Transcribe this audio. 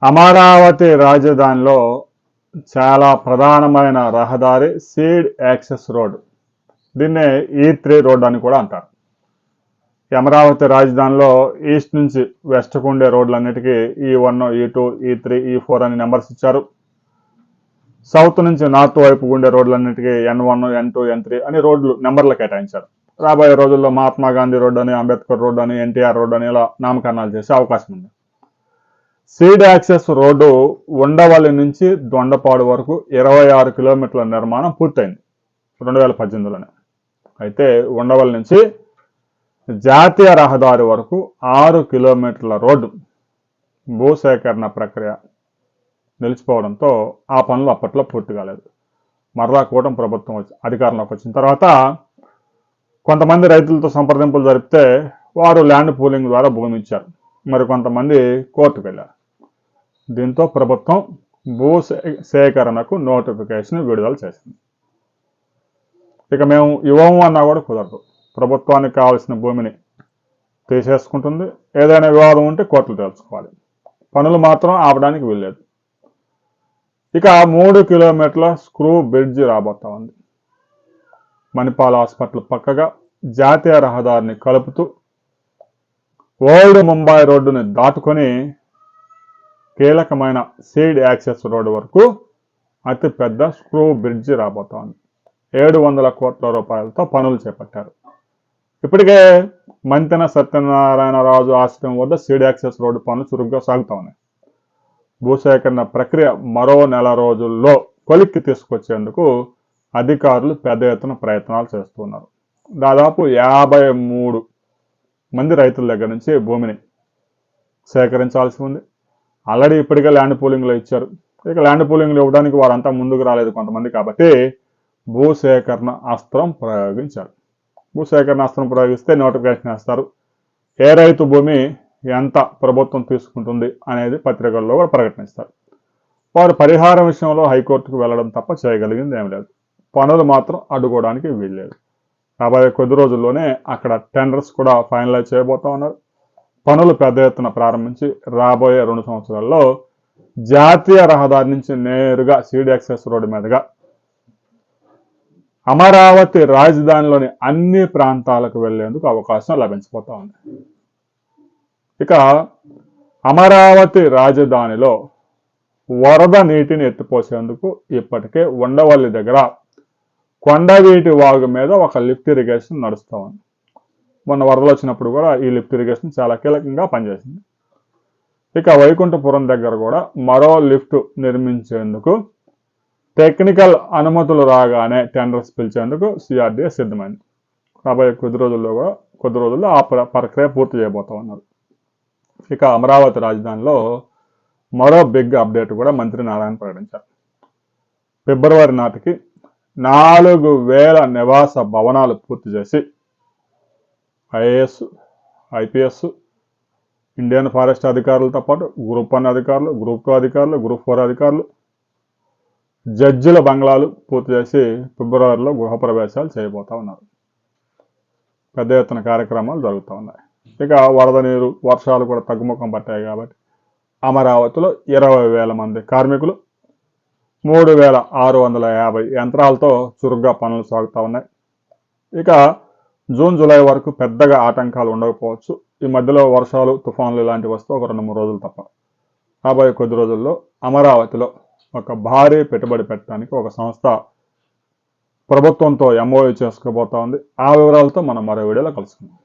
అమరావతి రాజధానిలో చాలా ప్రధానమైన రహదారి సీడ్ యాక్సెస్ రోడ్. దీన్నే E3 రోడ్ అని కూడా అంటారు. అమరావతి రాజధానిలో ఈస్ట్ నుంచి వెస్ట్కు ఉండే రోడ్లన్నిటికీ E1, E2, E3, E4 అని నెంబర్స్ ఇచ్చారు. సౌత్ నుంచి నార్త్ వైపు ఉండే రోడ్లన్నిటికీ N1, N2, N3 అని రోడ్లు నెంబర్లు కేటాయించారు. రాబోయే రోజుల్లో మహాత్మా గాంధీ రోడ్ అని, అంబేద్కర్ రోడ్ అని, ఎన్టీఆర్ రోడ్ అని ఇలా నామకరణాలు చేసే అవకాశం ఉంది. సీడ్ యాక్సెస్ రోడ్డు ఉండవల్లి నుంచి దొండపాడు వరకు 26 కిలోమీటర్ల నిర్మాణం పూర్తయింది 2018లోనే. అయితే ఉండవల్లి నుంచి జాతీయ రహదారి వరకు 6 కిలోమీటర్ల రోడ్డు భూసేకరణ ప్రక్రియ నిలిచిపోవడంతో ఆ పనులు అప్పట్లో పూర్తి కాలేదు. మరలా కూటమి ప్రభుత్వం అధికారంలోకి వచ్చిన తర్వాత కొంతమంది రైతులతో సంప్రదింపులు జరిపితే వారు ల్యాండ్ పూలింగ్ ద్వారా భూమి ఇచ్చారు. మరి కొంతమంది కోర్టుకు వెళ్ళారు. దీంతో ప్రభుత్వం భూ సేకరణకు నోటిఫికేషన్ విడుదల చేసింది. ఇక మేము ఇవ్వము అన్నా కూడా కుదరదు. ప్రభుత్వానికి కావాల్సిన భూమిని తీసేసుకుంటుంది. ఏదైనా వివాదం ఉంటే కోర్టులు తెలుసుకోవాలి. పనులు మాత్రం ఆపడానికి వీల్లేదు. ఇక 3 కిలోమీటర్ల స్క్రూ బ్రిడ్జి రాబోతా ఉంది. మణిపాల్ హాస్పిటల్ పక్కగా జాతీయ రహదారిని కలుపుతూ ఓల్డ్ ముంబై రోడ్డుని దాటుకొని కీలకమైన సీడ్ యాక్సెస్ రోడ్డు వరకు అతిపెద్ద స్క్రూ బ్రిడ్జి రాబోతా ఉంది. 700 కోట్ల రూపాయలతో పనులు చేపట్టారు. ఇప్పటికే మంతెన సత్యనారాయణరాజు ఆశ్రమం వద్ద సీడ్ యాక్సెస్ రోడ్డు పనులు చురుగ్గా సాగుతూ ఉన్నాయి. భూసేకరణ ప్రక్రియ మరో నెల రోజుల్లో కొలిక్కి తీసుకొచ్చేందుకు అధికారులు పెద్ద ఎత్తున ప్రయత్నాలు చేస్తున్నారు. దాదాపు 53 మంది రైతుల దగ్గర నుంచి భూమిని సేకరించాల్సి ఉంది. ఆల్రెడీ ఇప్పటికే ల్యాండ్ పూలింగ్లో ఇచ్చారు. ఇక ల్యాండ్ పూలింగ్లు ఇవ్వడానికి వారంతా ముందుకు రాలేదు కొంతమంది. కాబట్టి భూసేకరణ అస్త్రం ప్రయోగించారు. భూసేకరణ అస్త్రం ప్రయోగిస్తే నోటిఫికేషన్ వేస్తారు. ఏ రైతు భూమి ఎంత ప్రభుత్వం తీసుకుంటుంది అనేది పత్రికల్లో కూడా ప్రకటిస్తారు. వారు పరిహారం విషయంలో హైకోర్టుకు వెళ్ళడం తప్ప చేయగలిగింది ఏమి లేదు. పనులు మాత్రం అడ్డుకోవడానికి వీల్లేదు. రాబోయే కొద్ది రోజుల్లోనే అక్కడ టెండర్స్ కూడా ఫైనలైజ్ చేయబోతా ఉన్నారు. పనులు పెద్ద ఎత్తున ప్రారంభించి రాబోయే 2 సంవత్సరాల్లో జాతీయ రహదారి నుంచి నేరుగా సీడ్ యాక్సెస్ రోడ్డు మీదుగా అమరావతి రాజధానిలోని అన్ని ప్రాంతాలకు వెళ్లేందుకు అవకాశం లభించబోతా ఉంది. ఇక అమరావతి రాజధానిలో వరద నీటిని ఎత్తిపోసేందుకు ఇప్పటికే ఉండవల్లి దగ్గర కొండవీటి వాగు మీద ఒక లిఫ్ట్ ఇరిగేషన్ నడుస్తూ ఉంది. మొన్న వరదలు వచ్చినప్పుడు కూడా ఈ లిఫ్ట్ ఇరిగేషన్ చాలా కీలకంగా పనిచేసింది. ఇక వైకుంఠపురం దగ్గర కూడా మరో లిఫ్ట్ నిర్మించేందుకు టెక్నికల్ అనుమతులు రాగానే టెండర్స్ పిలిచేందుకు CRDA సిద్ధమైంది. రాబోయే కొద్ది రోజుల్లో ఆ ప్రక్రియ పూర్తి చేయబోతా ఉన్నారు. ఇక అమరావతి రాజధానిలో మరో బిగ్ అప్డేట్ కూడా మంత్రి నారాయణ ప్రకటించారు. ఫిబ్రవరి నాటికి 4000 నివాస భవనాలు పూర్తి చేసి IAS, IPS, ఇండియన్ ఫారెస్ట్ అధికారులతో పాటు గ్రూప్ 1 అధికారులు, గ్రూప్ 2 అధికారులు, గ్రూప్ 4 అధికారులు, జడ్జిల బంగ్లాలు పూర్తి చేసి ఫిబ్రవరిలో గృహప్రవేశాలు చేయబోతా ఉన్నారు. పెద్ద ఎత్తున కార్యక్రమాలు జరుగుతూ ఉన్నాయి. ఇక వరద నీరు, వర్షాలు కూడా తగ్గుముఖం పట్టాయి కాబట్టి అమరావతిలో 20,000 మంది కార్మికులు, 3,650 యంత్రాలతో చురుగ్గా పనులు సాగుతూ ఉన్నాయి. ఇక జూన్, జూలై వరకు పెద్దగా ఆటంకాలు ఉండకపోవచ్చు. ఈ మధ్యలో వర్షాలు, తుఫాన్లు ఇలాంటివి వస్తే ఒక 2-3 రోజులు తప్ప. రాబోయే కొద్ది రోజుల్లో అమరావతిలో ఒక భారీ పెట్టుబడి పెట్టడానికి ఒక సంస్థ ప్రభుత్వంతో MOU చేసుకోబోతా ఉంది. ఆ వివరాలతో మనం మరో వీడియోలో కలుసుకుందాం.